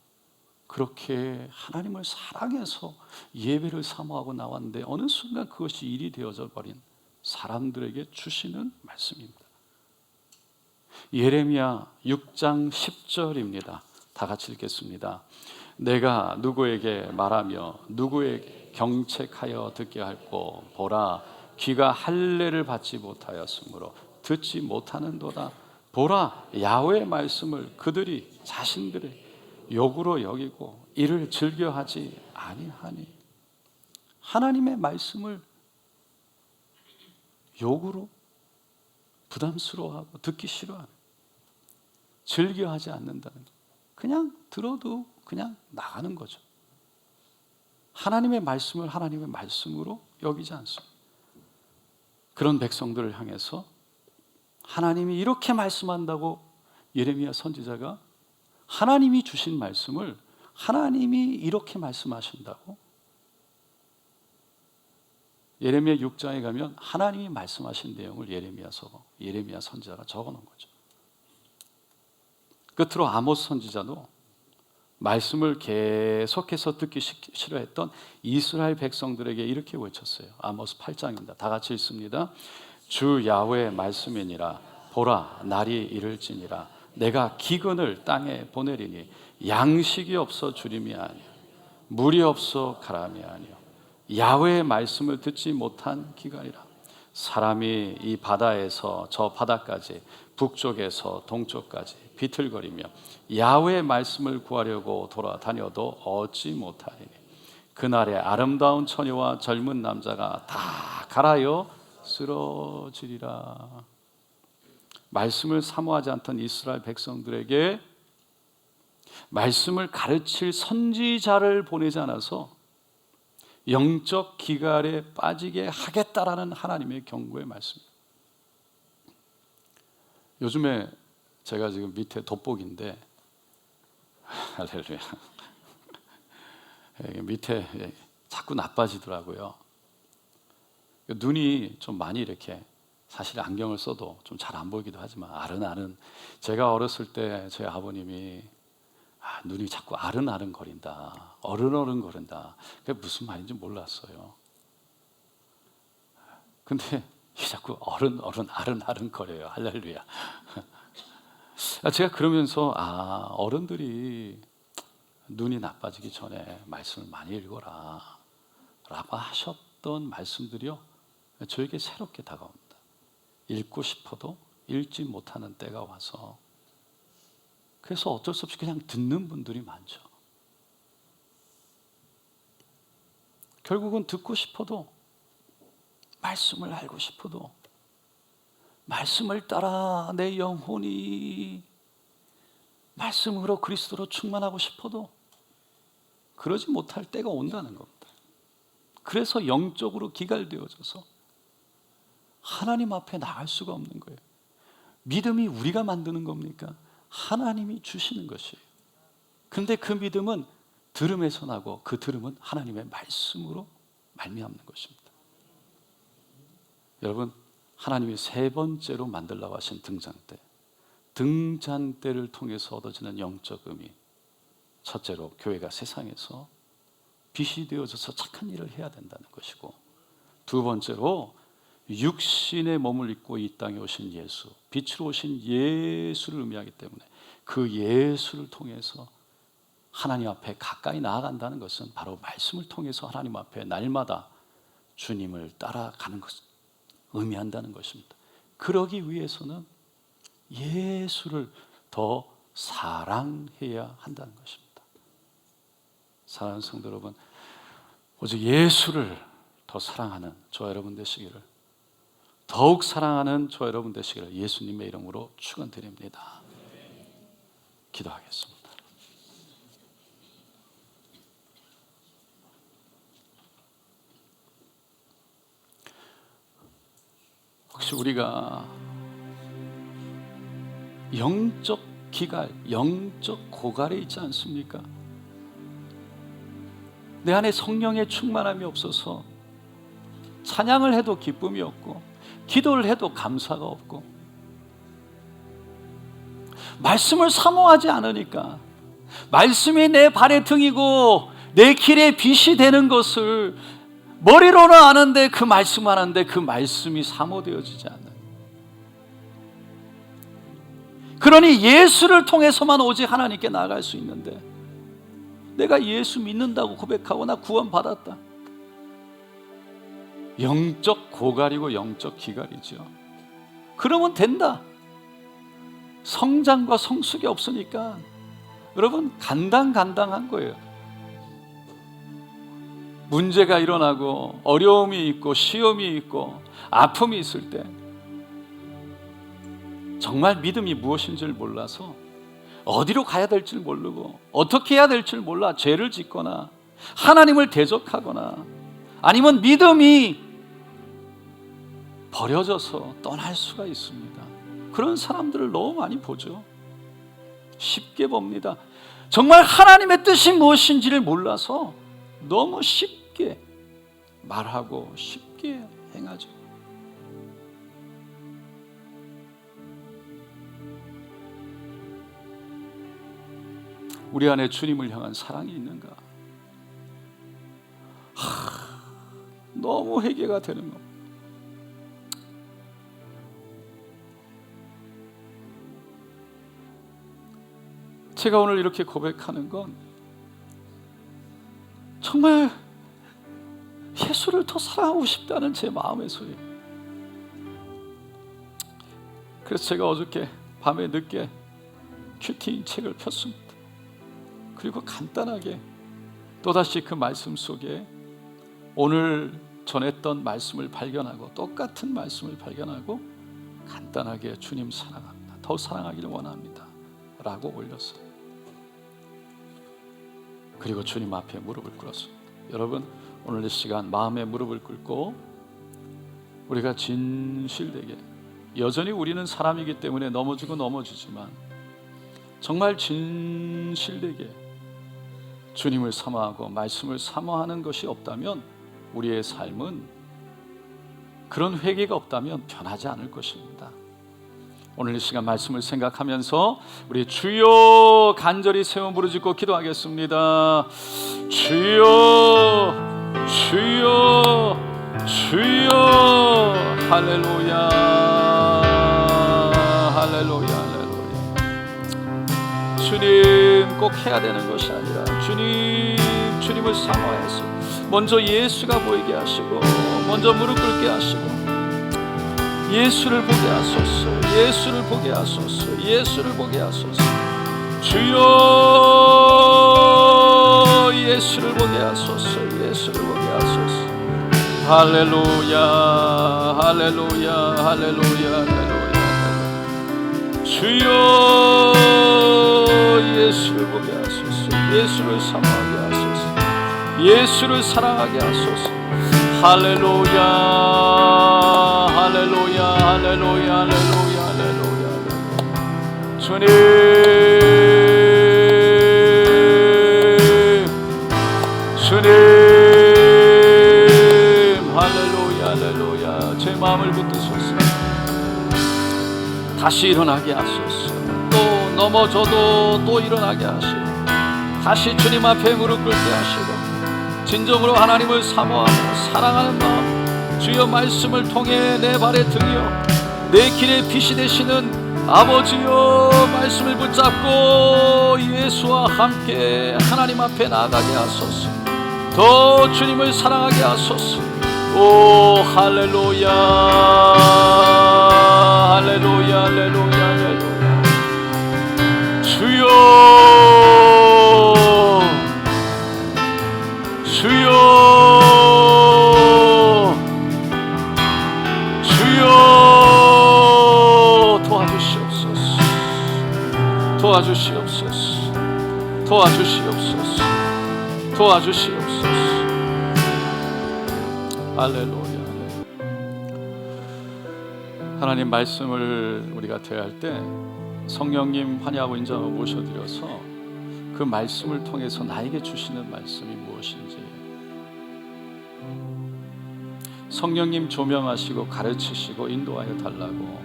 그렇게 하나님을 사랑해서 예배를 사모하고 나왔는데 어느 순간 그것이 일이 되어져 버린 사람들에게 주시는 말씀입니다. 예레미야 6장 10절입니다. 다 같이 읽겠습니다. 내가 누구에게 말하며 누구에게 경책하여 듣게 할꼬 보라 귀가 할례를 받지 못하였으므로 듣지 못하는도다. 보라 야훼의 말씀을 그들이 자신들의 욕으로 여기고 이를 즐겨하지 아니하니. 하나님의 말씀을 욕으로 부담스러워하고 듣기 싫어하는, 즐겨하지 않는다는 것. 그냥 들어도 그냥 나가는 거죠. 하나님의 말씀을 하나님의 말씀으로 여기지 않습니다. 그런 백성들을 향해서 하나님이 이렇게 말씀한다고 예레미야 선지자가 하나님이 주신 말씀을 하나님이 이렇게 말씀하신다고 예레미야 6장에 가면 하나님이 말씀하신 내용을 예레미야 선지자가 적어놓은 거죠. 끝으로 아모스 선지자도 말씀을 계속해서 듣기 싫어했던 이스라엘 백성들에게 이렇게 외쳤어요. 아모스 8장입니다. 다 같이 읽습니다. 주 야훼의 말씀이니라. 보라 날이 이를지니라. 내가 기근을 땅에 보내리니 양식이 없어 주림이 아니요 물이 없어 가람이 아니요 야훼의 말씀을 듣지 못한 기간이라. 사람이 이 바다에서 저 바다까지 북쪽에서 동쪽까지 비틀거리며 야훼의 말씀을 구하려고 돌아다녀도 얻지 못하리니 그날에 아름다운 처녀와 젊은 남자가 다 갈아여 쓰러지리라. 말씀을 사모하지 않던 이스라엘 백성들에게 말씀을 가르칠 선지자를 보내지 않아서 영적 기갈에 빠지게 하겠다라는 하나님의 경고의 말씀입니다. 요즘에 제가 지금 밑에 돋보기인데 할렐루야 밑에 자꾸 나빠지더라고요. 눈이 좀 많이 이렇게 사실 안경을 써도 좀 잘 안 보이기도 하지만 아른아른. 제가 어렸을 때 저희 아버님이 눈이 자꾸 아른아른 거린다, 어른어른 거린다. 그게 무슨 말인지 몰랐어요. 근데 자꾸 어른 아른아른 거려요. 할렐루야. 제가 그러면서 어른들이 눈이 나빠지기 전에 말씀을 많이 읽어라 라고 하셨던 말씀들이요 저에게 새롭게 다가옵니다. 읽고 싶어도 읽지 못하는 때가 와서 그래서 어쩔 수 없이 그냥 듣는 분들이 많죠. 결국은 듣고 싶어도 말씀을 알고 싶어도 말씀을 따라 내 영혼이 말씀으로 그리스도로 충만하고 싶어도 그러지 못할 때가 온다는 겁니다. 그래서 영적으로 기갈되어져서 하나님 앞에 나갈 수가 없는 거예요. 믿음이 우리가 만드는 겁니까? 하나님이 주시는 것이에요. 그런데 그 믿음은 들음에서 나고 그 들음은 하나님의 말씀으로 말미암는 것입니다. 여러분, 하나님이 세 번째로 만들라고 하신 등잔대를 통해서 얻어지는 영적 의미. 첫째로 교회가 세상에서 빛이 되어져서 착한 일을 해야 된다는 것이고, 두 번째로 육신의 몸을 입고 이 땅에 오신 예수, 빛으로 오신 예수를 의미하기 때문에 그 예수를 통해서 하나님 앞에 가까이 나아간다는 것은 바로 말씀을 통해서 하나님 앞에 날마다 주님을 따라가는 것을 의미한다는 것입니다. 그러기 위해서는 예수를 더 사랑해야 한다는 것입니다. 사랑하는 성도 여러분, 오직 예수를 더 사랑하는 저와 여러분 되시기를, 더욱 사랑하는 저와 여러분 되시기를 예수님의 이름으로 축원드립니다. 기도하겠습니다. 혹시 우리가 영적 기갈, 영적 고갈에 있지 않습니까? 내 안에 성령의 충만함이 없어서 찬양을 해도 기쁨이 없고 기도를 해도 감사가 없고 말씀을 사모하지 않으니까 말씀이 내 발의 등이고 내 길의 빛이 되는 것을 머리로는 아는데 그 말씀 하는데 그 말씀이 사모되어지지 않는, 그러니 예수를 통해서만 오직 하나님께 나아갈 수 있는데 내가 예수 믿는다고 고백하고 나 구원받았다. 영적 고갈이고 영적 기갈이죠. 그러면 된다. 성장과 성숙이 없으니까 여러분 간당간당한 거예요. 문제가 일어나고 어려움이 있고 시험이 있고 아픔이 있을 때 정말 믿음이 무엇인지를 몰라서 어디로 가야 될지 모르고 어떻게 해야 될지 몰라 죄를 짓거나 하나님을 대적하거나 아니면 믿음이 버려져서 떠날 수가 있습니다. 그런 사람들을 너무 많이 보죠. 쉽게 봅니다. 정말 하나님의 뜻이 무엇인지를 몰라서 너무 쉽게 말하고 쉽게 행하죠. 우리 안에 주님을 향한 사랑이 있는가? 너무 회개가 되는 겁니다. 제가 오늘 이렇게 고백하는 건 정말 예수를 더 사랑하고 싶다는 제 마음에서예요. 그래서 제가 어저께 밤에 늦게 큐티 책을 폈습니다. 그리고 간단하게 또다시 그 말씀 속에 오늘 전했던 말씀을 발견하고 똑같은 말씀을 발견하고 간단하게 주님 사랑합니다. 더 사랑하기를 원합니다. 라고 올렸어요. 그리고 주님 앞에 무릎을 꿇었습니다. 여러분, 오늘 이 시간 마음에 무릎을 꿇고 우리가 진실되게, 여전히 우리는 사람이기 때문에 넘어지고 넘어지지만 정말 진실되게 주님을 사모하고 말씀을 사모하는 것이 없다면 우리의 삶은, 그런 회개가 없다면 변하지 않을 것입니다. 오늘 이 시간 말씀을 생각하면서 우리 주여 간절히 세워 부르짖고 기도하겠습니다. 주여 주여 주여. 할렐루야 할렐루야 할렐루야. 주님 꼭 해야 되는 것이 아니라 주님을 사모해서 먼저 예수가 보이게 하시고 먼저 무릎 꿇게 하시고 예수를 보게 하소서. 예수를 보게 하소서. 예수를 보게 하소서. 주여 예수를 보게 하소서. 예수를 보게 하소서. 할렐루야 할렐루야 할렐루야 할렐루야. 주여 예수를 보게 하소서. 예수를 사모하게 하소서. 예수를 사랑하게 하소서. 할렐루야 할렐루야 할렐루야 할렐루야 할렐루야. 주님 주님 할렐루야 할렐루야. 제 마음을 붙드소서. 다시 일어나게 하소서. 또 넘어져도 또 일어나게 하시고 다시 주님 앞에 무릎 꿇게 하시고 진정으로 하나님을 사모하고 사랑하는 마음, 주여 말씀을 통해 내 발의 등이요 내 길의 빛이 되시는 아버지여 말씀을 붙잡고 예수와 함께 하나님 앞에 나아가게 하소서. 더 주님을 사랑하게 하소서. 오 할렐루야 할렐루야 할렐루야 할렐루야. 주여 주여, 주여 도와주시옵소서, 도와주시옵소서, 도와주시옵소서, 도와주시옵소서. 할렐루야. 하나님 말씀을 우리가 대할 때 성령님 환희하고 인정하고 모셔드려서 그 말씀을 통해서 나에게 주시는 말씀이 무엇인지 성령님 조명하시고 가르치시고 인도하여 달라고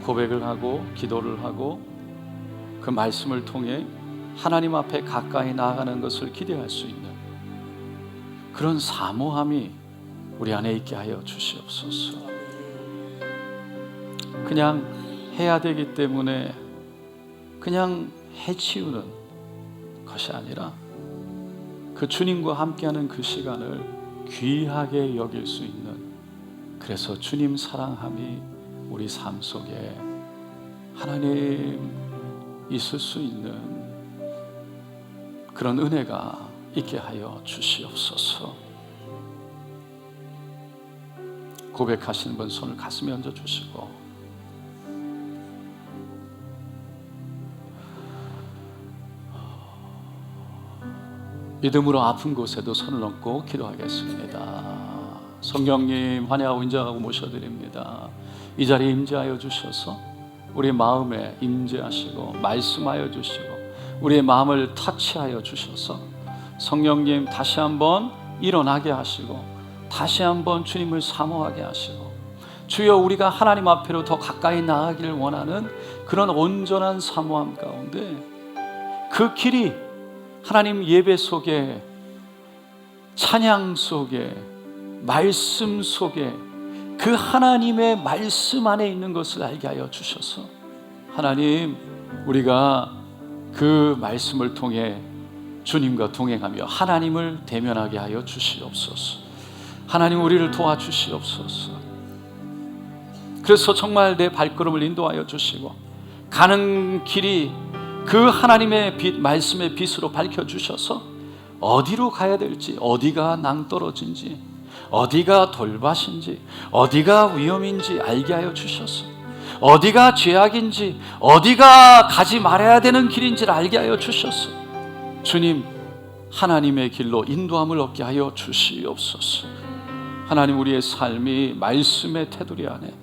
고백을 하고 기도를 하고 그 말씀을 통해 하나님 앞에 가까이 나아가는 것을 기대할 수 있는 그런 사모함이 우리 안에 있게 하여 주시옵소서. 그냥 해야 되기 때문에 그냥 해치우는 것이 아니라 그 주님과 함께하는 그 시간을 귀하게 여길 수 있는, 그래서 주님 사랑함이 우리 삶 속에 하나님 있을 수 있는 그런 은혜가 있게 하여 주시옵소서. 고백하시는 분 손을 가슴에 얹어 주시고 믿음으로 아픈 곳에도 손을 얹고 기도하겠습니다. 성령님 환희하고 인정하고 모셔드립니다. 이 자리에 임재하여 주셔서 우리 마음에 임재하시고 말씀하여 주시고 우리의 마음을 터치하여 주셔서 성령님 다시 한번 일어나게 하시고 다시 한번 주님을 사모하게 하시고 주여 우리가 하나님 앞으로 더 가까이 나아가기를 원하는 그런 온전한 사모함 가운데 그 길이 하나님 예배 속에 찬양 속에 말씀 속에 그 하나님의 말씀 안에 있는 것을 알게 하여 주셔서 하나님 우리가 그 말씀을 통해 주님과 동행하며 하나님을 대면하게 하여 주시옵소서. 하나님 우리를 도와주시옵소서. 그래서 정말 내 발걸음을 인도하여 주시고 가는 길이 그 하나님의 빛, 말씀의 빛으로 밝혀주셔서 어디로 가야 될지, 어디가 낭떠러진지, 어디가 돌밭인지, 어디가 위험인지 알게 하여 주셔서 어디가 죄악인지, 어디가 가지 말아야 되는 길인지를 알게 하여 주셔서 주님 하나님의 길로 인도함을 얻게 하여 주시옵소서. 하나님 우리의 삶이 말씀의 테두리 안에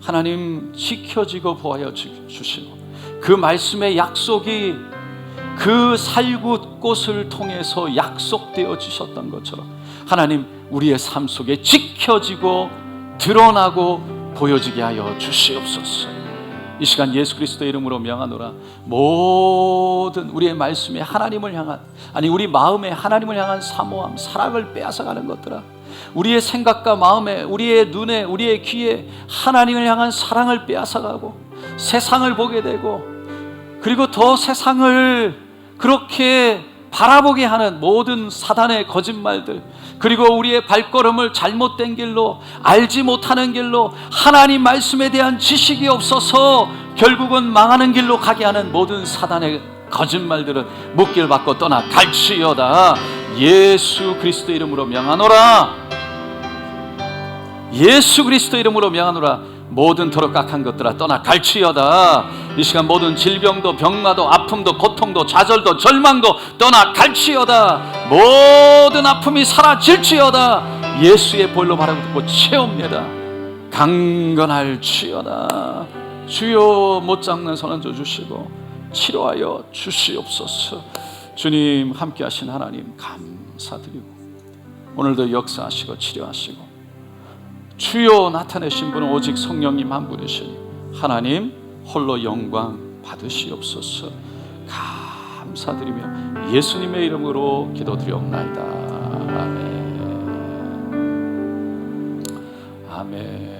하나님 지켜지고 보하여 주시고 그 말씀의 약속이 그 살구꽃을 통해서 약속되어 주셨던 것처럼 하나님 우리의 삶 속에 지켜지고 드러나고 보여지게 하여 주시옵소서. 이 시간 예수 그리스도의 이름으로 명하노라. 모든 우리의 말씀에 하나님을 향한, 아니 우리 마음에 하나님을 향한 사모함, 사랑을 빼앗아가는 것들아, 우리의 생각과 마음에, 우리의 눈에, 우리의 귀에 하나님을 향한 사랑을 빼앗아가고 세상을 보게 되고 그리고 더 세상을 그렇게 바라보게 하는 모든 사단의 거짓말들, 그리고 우리의 발걸음을 잘못된 길로, 알지 못하는 길로, 하나님 말씀에 대한 지식이 없어서 결국은 망하는 길로 가게 하는 모든 사단의 거짓말들은 묵길 받고 떠나 갈지어다. 예수 그리스도 이름으로 명하노라. 예수 그리스도 이름으로 명하노라. 모든 더럽 악한 것들아 떠나 갈지어다. 이 시간 모든 질병도 병마도 아픔도 고통도 좌절도 절망도 떠나 갈지어다. 모든 아픔이 사라질지어다. 예수의 볼로 바라보고 채웁니다. 강건할지어다. 주여 못 잡는 손 얹어 주시고 치료하여 주시옵소서. 주님 함께 하신 하나님 감사드리고 오늘도 역사하시고 치료하시고 주여 나타내신 분은 오직 성령님 한 분이시니 하나님 홀로 영광 받으시옵소서. 감사드리며 예수님의 이름으로 기도드리옵나이다. 아멘. 아멘.